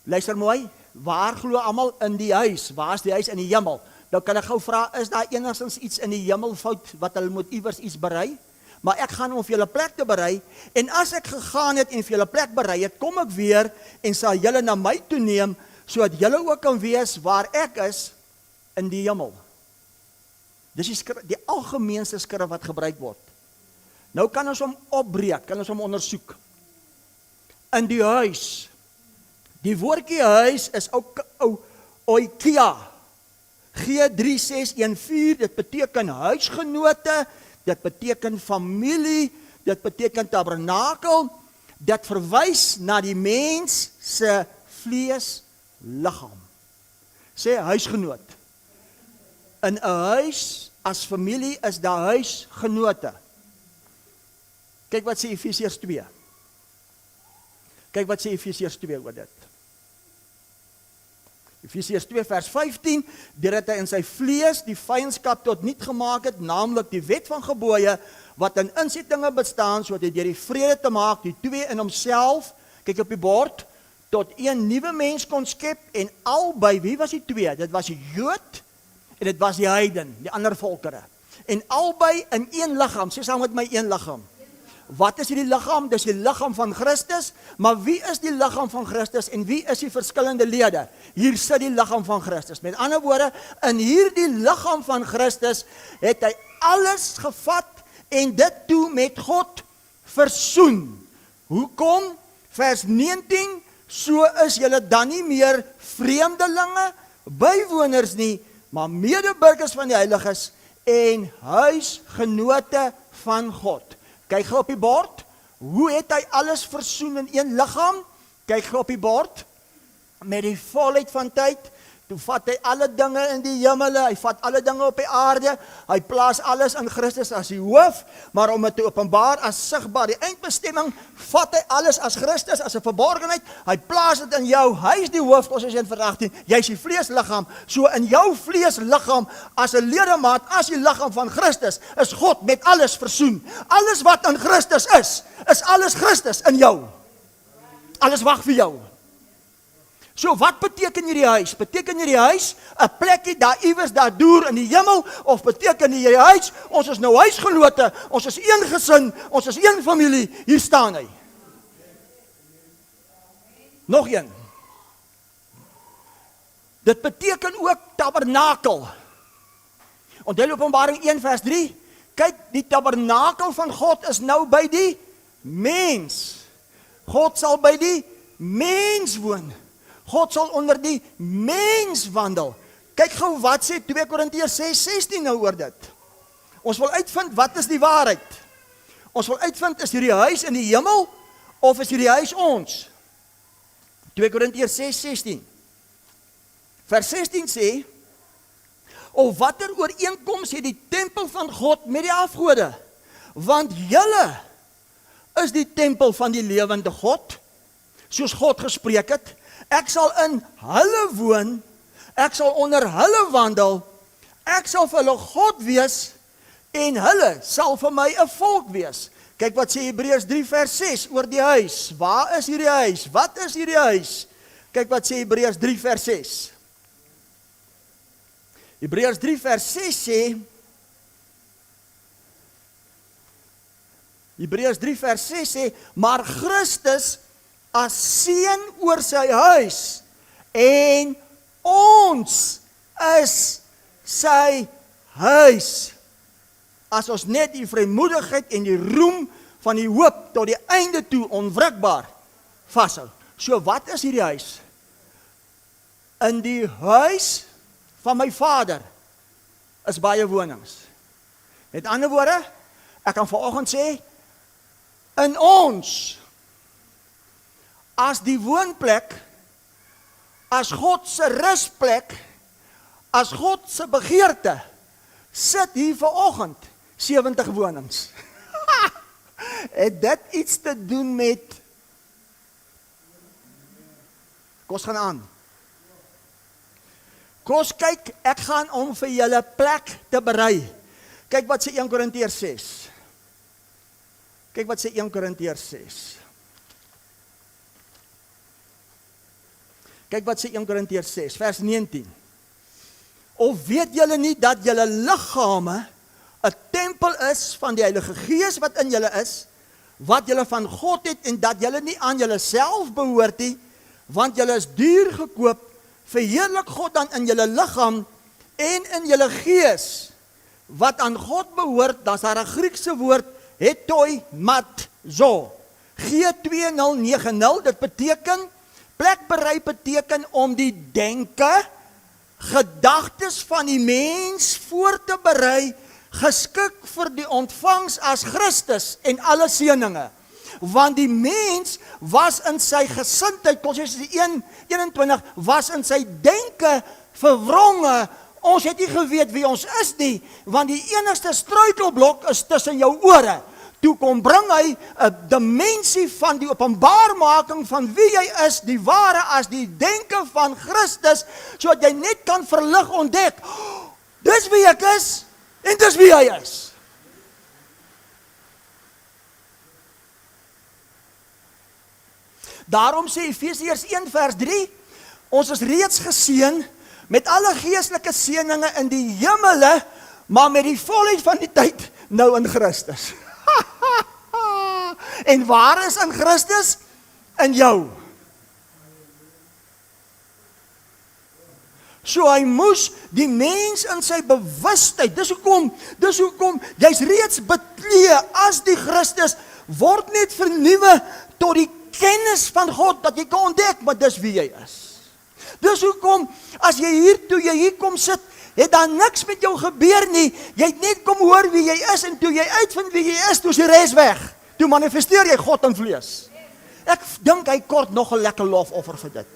Luister mooi, waar glo almal in die huis? Waar is die huis in die hemel? Nou kan ek gou vra, is daar enigstens iets in die hemel fout wat hulle moet iewers iets berei? Maar ek gaan om vir julle plek te berei en as ek gegaan het en vir julle plek berei het, kom ek weer en sal julle na my toe neem sodat julle ook kan wees waar ek is in die hemel. Dis die algemeenste skrif wat gebruik word. Nou kan ons hom opbreek, kan ons hom ondersoek. In die huis. Die woordjie huis is ook oikia. G3614, dit beteken huisgenote, dit beteken familie, dit beteken tabernakel, dit verwys na die mens se vleesliggaam. Sê huisgenoot. In 'n huis, as familie is daar huisgenote. Kyk wat sê Efesiërs 2. Kyk wat sê Efesiërs 2 oor dit. Efesiërs 2 vers 15, deurdat hy in sy vlees die vyandskap tot niet gemaak het, naamlik die wet van gebooie, wat in insettinge bestaan, sodat hy deur die vrede te maak, die twee in homself, kyk op die bord, tot een nuwe mens kon skep, en albei, wie was die twee? Dit was die Jood, en dit was die heiden, die ander volkere. En albei in een liggaam, sê saam met my een liggaam. Wat is die liggaam? Dis die liggaam van Christus, maar wie is die liggaam van Christus en wie is die verskillende lede? Hier sit die liggaam van Christus. Met ander woorde, in hierdie liggaam van Christus het hy alles gevat en dit toe met God versoen. Hoekom? Vers 19, so is julle dan nie meer vreemdelinge, bywoners nie, maar medeburgers van die heiliges en huisgenote van God. Kyk gou op die bord, hoe het hy alles versoen in een liggaam? Kyk gou op die bord, met die volheid van tyd, toe vat hy alle dinge in die hemele, hy vat alle dinge op die aarde, hy plaas alles in Christus as die hoof, maar om het te openbaar as sigbaar die eindbestemming, vat hy alles as Christus, as 'n verborgenheid, hy plaas dit in jou, hy is die hoof, Kolossiërs 1:18, jy is die vleesliggaam, so in jou vleesliggaam, as 'n ledemaat, as die liggaam van Christus, is God met alles versoen. Alles wat in Christus is alles Christus in jou. Alles wag vir jou. So wat beteken hierdie huis? Beteken hierdie huis 'n plekkie daar iewers daar deur in die hemel, of beteken hierdie huis ons is nou huisgenote, ons is een gesin, ons is een familie, hier staan hy. Nog een. Dit beteken ook tabernakel. Onthou Openbaring 1 vers 3, kyk, die tabernakel van God is nou by die mens. God sal by die mens woon. God sal onder die mens wandel. Kyk gou wat sê 2 Korintiërs 6:16 nou oor dit. Ons wil uitvind wat is die waarheid. Ons wil uitvind is hierdie huis in die hemel of is hierdie huis ons? 2 Korintiërs 6:16. Vers 16 sê, of watter ooreenkoms het die tempel van God met die afgode? Want julle is die tempel van die lewende God, soos God gespreek het. Ek sal in hulle woon, ek sal onder hulle wandel, ek sal vir hulle God wees, en hulle sal vir my 'n volk wees. Kyk wat sê Hebreërs 3 vers 6 oor die huis. Waar is hierdie huis? Wat is hierdie huis? Kyk wat sê Hebreërs 3 vers 6. Hebreërs 3 vers 6 sê, Hebreërs 3 vers 6 sê, maar Christus as seun oor sy huis, en ons is sy huis. As ons net die vrymoedigheid en die roem van die hoop tot die einde toe onwrikbaar vashou. So wat is hierdie huis? In die huis van my Vader is baie wonings. Met ander woorde, ek kan vanoggend sê, in ons, as die woonplek, as God se rusplek, as God se begeerte, sit hier vanoggend 70 wonings. Het dit iets te doen met, kos gaan aan. Kos kyk, ek gaan om vir julle plek te berei. Kyk wat sê 1 Korintiërs 6. Kyk wat sê 1 Korintiërs 6. Kyk wat sê 1 Korintiërs 6 vers 19. Of weet julle nie dat julle liggame 'n tempel is van die Heilige Gees wat in julle is, wat julle van God het, en dat julle nie aan julleself behoort nie, want julle is duur gekoop. Verheerlik God dan in julle liggaam en in julle gees, wat aan God behoort. Dan is daar 'n Griekse woord, hetoi matzo, G2090, dit beteken, plek berei beteken om die denke, gedagtes van die mens voor te berei, geskik vir die ontvangs as Christus en alle seëninge. Want die mens was in sy gesindheid, Kolossense 1:21, was in sy denke verwronge. Ons het nie geweet wie ons is nie, want die enigste struikelblok is tussen jou ore. Toe kom bring hy 'n dimensie van die openbaarmaking van wie jy is, die ware as die denke van Christus, sodat jy net kan verlig ontdek, dis wie ek is, en dis wie hy is. Daarom sê Efesiërs 1 vers 3, ons is reeds geseën met alle geestelike seëninge in die hemele, maar met die volheid van die tyd nou in Christus. En waar is in Christus? In jou. So hy moes die mens in sy bewustheid, dis hoekom, jy's reeds beklee as die Christus, word net vernuwe tot die kennis van God, dat jy kan ontdek, maar dis wie jy is. Dis hoekom, as jy toe jy hier kom sit, het daar niks met jou gebeur nie, jy het net kom hoor wie jy is, en toe jy uitvind wie jy is, toe is die res weg, toe manifesteer jy God in vlees. Ek dink hy kort nog 'n lekker lofoffer vir dit.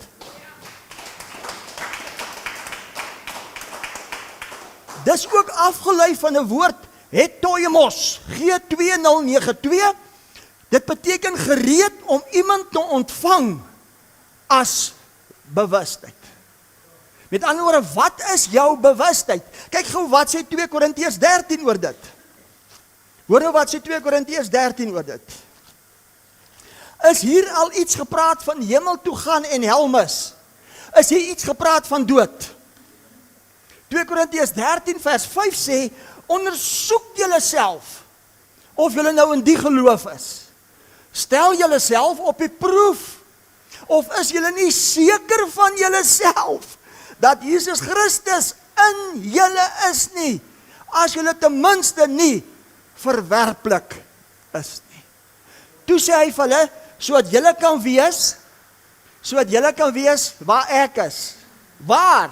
Dis ook afgelei van 'n woord, hetoimos, G2092, dit beteken gereed om iemand te ontvang as bewustheid. Met ander woorde, wat is jou bewustheid? Kyk gou wat sê 2 Korintiërs 13 oor dit. Hoor nou wat sê 2 Korintiërs 13 oor dit. Is hier al iets gepraat van hemel toe gaan en hel mis? is hier iets gepraat van dood. 2 Korintiërs 13 vers 5 sê, ondersoek julle self, of julle nou in die geloof is. Stel julle self op die proef, of is julle nie seker van julle self, dat Jesus Christus in julle is nie, as julle ten minste nie verwerplik is nie. Toe sê hy vir hulle, sodat julle kan wees waar ek is. Waar?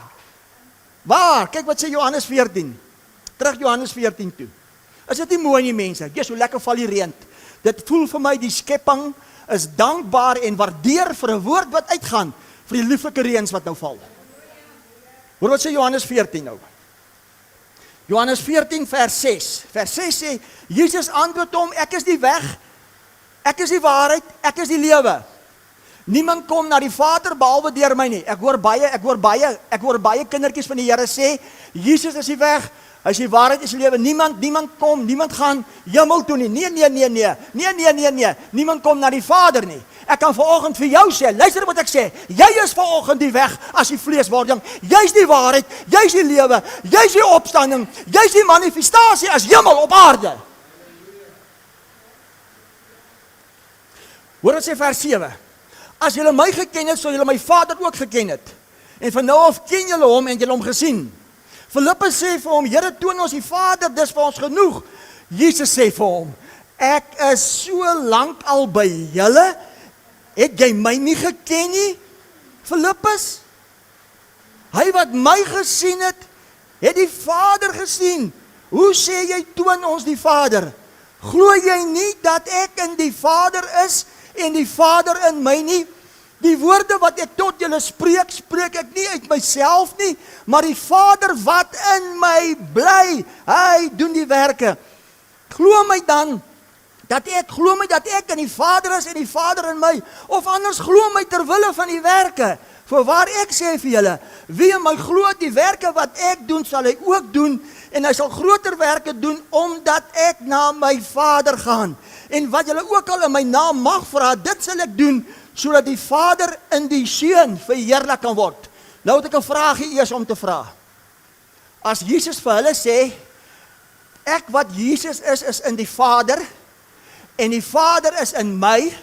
Kyk wat sê Johannes 14. Terug Johannes 14 toe. Is dit nie mooi nie, mense? Jesus, hoe lekker val die reën. Dit voel vir my die skepping is dankbaar en waardeer vir 'n woord wat uitgaan, vir die lieflike reëns wat nou val. Hoor wat sê Johannes 14 nou. Johannes 14 vers 6. Vers 6 sê, Jesus antwoord hom, ek is die weg, ek is die waarheid, ek is die lewe. Niemand kom na die Vader behalwe deur my nie. Ek hoor baie kindertjies van die Here sê, Jesus is die weg, hy is die waarheid, is die lewe. Niemand gaan hemel toe nie. Nee. Niemand kom na die Vader nie. Ek kan vanoggend vir jou sê, luister wat ek sê, jy is vanoggend die weg as die vleeswording. Jy's die waarheid, jy's die lewe, jy's die opstanding, jy's die manifestasie as hemel op aarde. Hoor wat sê vers 7. As julle my geken het, sou julle my Vader ook geken het. En van nou af ken julle hom en julle hom gesien. Filippus sê vir hom, Here, toon ons die Vader, dis vir ons genoeg. Jesus sê vir hom, ek is so lank al by julle, het jy my nie geken nie, Filippus? Hy wat my gesien het die Vader gesien. Hoe sê jy, toon ons die Vader? Glo jy nie dat ek in die Vader is en die Vader in my nie? Die woorde wat ek tot julle spreek, spreek ek nie uit myself nie, maar die Vader wat in my bly, hy doen die werke. Glo my dat ek in die Vader is en die Vader in my, of anders glo my ter wille van die werke. Voorwaar ek sê vir julle, wie in my glo, die werke wat ek doen, sal hy ook doen, en hy sal groter werke doen, omdat ek na my Vader gaan. En wat julle ook al in my naam mag vra, dit sal ek doen, sodat die Vader in die Seun verheerlik kan word. Nou het ek 'n vraagie eers om te vra. As Jesus vir hulle sê, ek wat Jesus is in die Vader, en die Vader is in my,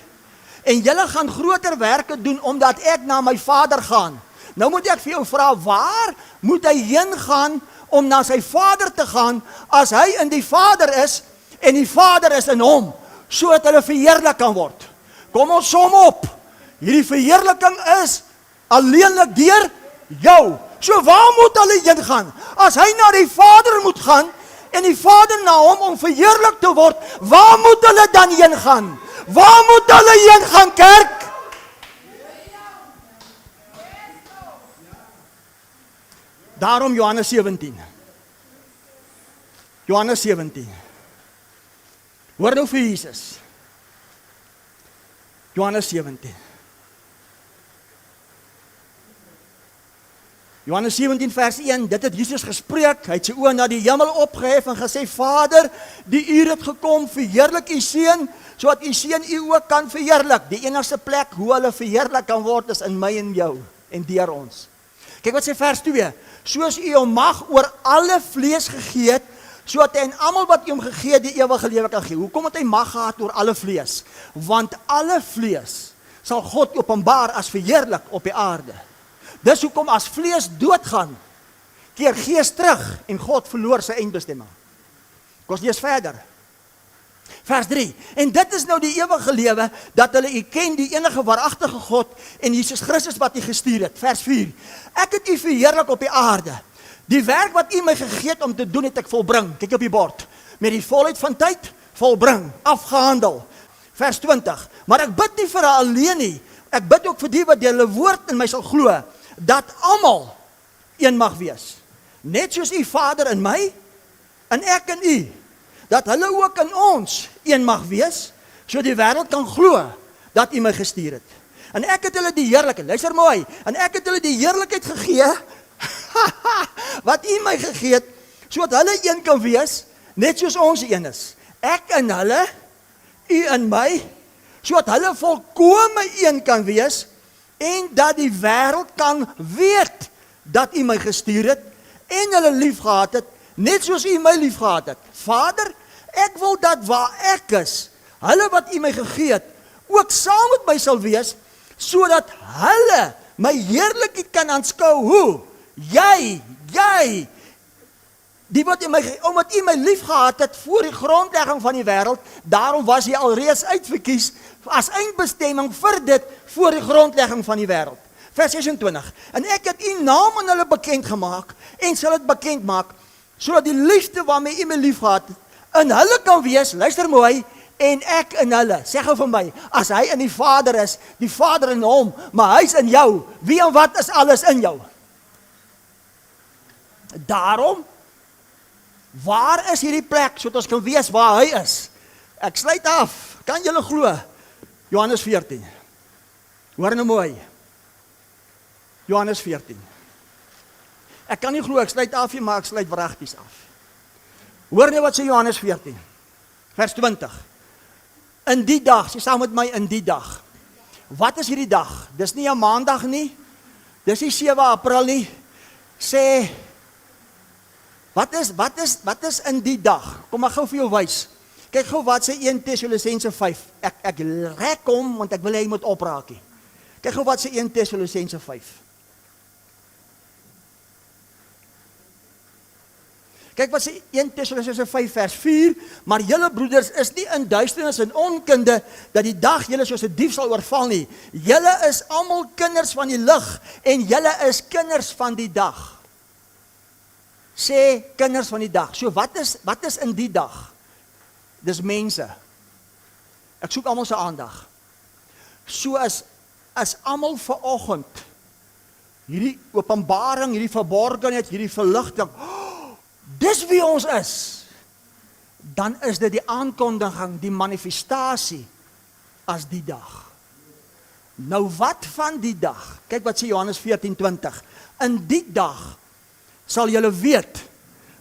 en julle gaan groter werke doen, omdat ek na my Vader gaan. Nou moet ek vir jou vra, waar moet hy heen gaan, om na sy Vader te gaan, as hy in die Vader is, en die Vader is in hom, sodat hulle verheerlik kan word. Kom ons som op, hierdie verheerliking is alleenlik deur jou. So waar moet hulle heen gaan? As hy na die Vader moet gaan, en die Vader na hom om verheerlik te word, waar moet hulle dan heen gaan? Waar moet hulle heen gaan, kerk? Daarom Johannes 17. Johannes 17. Hoor nou vir Jesus. Johannes 17. Johannes 17 vers 1, dit het Jesus gespreek, hy het sy oë na die hemel opgehef en gesê, Vader, die uur het gekom, verheerlik u Seun, sodat u Seun u ook kan verheerlik. Die enigste plek hoe hulle verheerlik kan word, is in my en jou, en deur ons. Kyk wat sê vers 2, soos u hom mag oor alle vlees gegee het, sodat hy en almal wat u hom gegee het, die ewige lewe kan gee. Hoekom het hy mag gehad oor alle vlees? Want alle vlees sal God openbaar as verheerlik op die aarde. Dis hoekom as vlees doodgaan, keer gees terug en God verloor sy eindbestemming. Kom ons lees verder. Vers 3, en dit is nou die ewige lewe, dat hulle u ken, die enige waaragtige God, en Jesus Christus wat u gestuur het. Vers 4, ek het u verheerlik op die aarde. Die werk wat u my gegee het om te doen, het ek volbring. Kyk op die bord. Met die volheid van tyd, volbring, afgehandel. Vers 20, maar ek bid nie vir hulle alleen nie, ek bid ook vir die wat deur hulle woord in my sal glo, dat almal een mag wees. Net soos u Vader in my, en ek in u, dat hulle ook in ons een mag wees, so die wêreld kan glo, dat u my gestuur het. En ek het hulle die heerlikheid, luister mooi, en ek het hulle die heerlikheid gegee, wat u my gegee het, sodat hulle een kan wees, net soos ons een is. Ek in hulle, u in my, sodat hulle volkome een kan wees, en dat die wêreld kan weet dat U my gestuur het en hulle liefgehad het, net soos U my liefgehad het. Vader, ek wil dat waar ek is, hulle wat U my gegee het, ook saam met my sal wees, sodat hulle my heerlikheid kan aanskou. Hoe? Jy, die wat omdat U my liefgehad het voor die grondlegging van die wêreld, daarom was jy alreeds uitverkies as eindbestemming vir dit voor die grondlegging van die wêreld. Vers 26. En ek het U naam aan hulle bekend gemaak en sal dit bekend maak, sodat die liefde waarmee U my liefgehad het, in hulle kan wees, luister mooi, en ek in hulle. Sê gou vir my, as hy in die Vader is, die Vader in hom, maar hy is in jou, wie en wat is alles in jou? Daarom, waar is hierdie plek, sodat ons kan wees waar hy is? Ek sluit af, kan julle glo? Johannes 14. Hoor nou mooi. Johannes 14. Ek kan nie glo, ek sluit af nie, maar ek sluit wragties af. Hoor nou wat sê Johannes 14, vers 20. In die dag, sê saam met my, in die dag. Wat is hierdie dag? Dis nie 'n maandag nie, dis nie 7 April nie. Sê, wat is in die dag? Kom ek gou vir jou wys. Kyk gou wat sê 1 Tessalonisense 5. Ek rek hom, want ek wil hy moet opraak nie. Kyk gou wat sê 1 Tessalonisense 5. Kyk wat sê 1 Tessalonisense 5 vers 4, maar julle broeders is nie in duisternis en onkunde, dat die dag julle soos 'n dief sal oorval nie. Julle is almal kinders van die lig, en julle is kinders van die dag. Sê, kinders van die dag. So wat is in die dag? Dis mense. Ek soek almal se aandag. So as almal vanoggend hierdie openbaring, hierdie verborgenheid, hierdie verligting, dis wie ons is, dan is dit die aankondiging, die manifestasie as die dag. Nou wat van die dag? Kyk wat sê Johannes 14:20. In die dag sal julle weet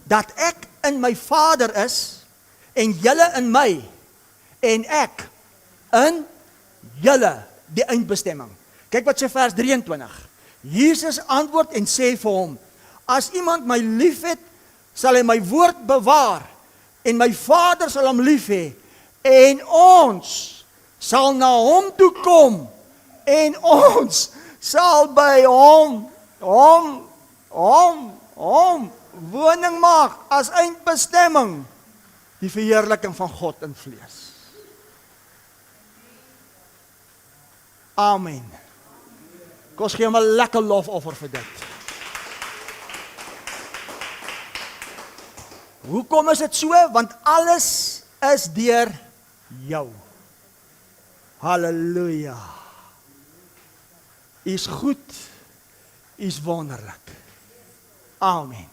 dat ek in my Vader is en julle in my en ek in julle, die eindbestemming. Kyk wat sê vers 23. Jesus antwoord en sê vir hom: as iemand my liefhet, sal hy my woord bewaar en my Vader sal hom lief hê en ons sal na hom toe kom en ons sal by hom woning maak as eindbestemming, die verheerliking van God in vlees. Amen. Kom ons gee hom 'n lekker lofoffer vir dit. Hoekom is dit so? Want alles is deur jou. Halleluja. U is goed, u is wonderlik. Amen.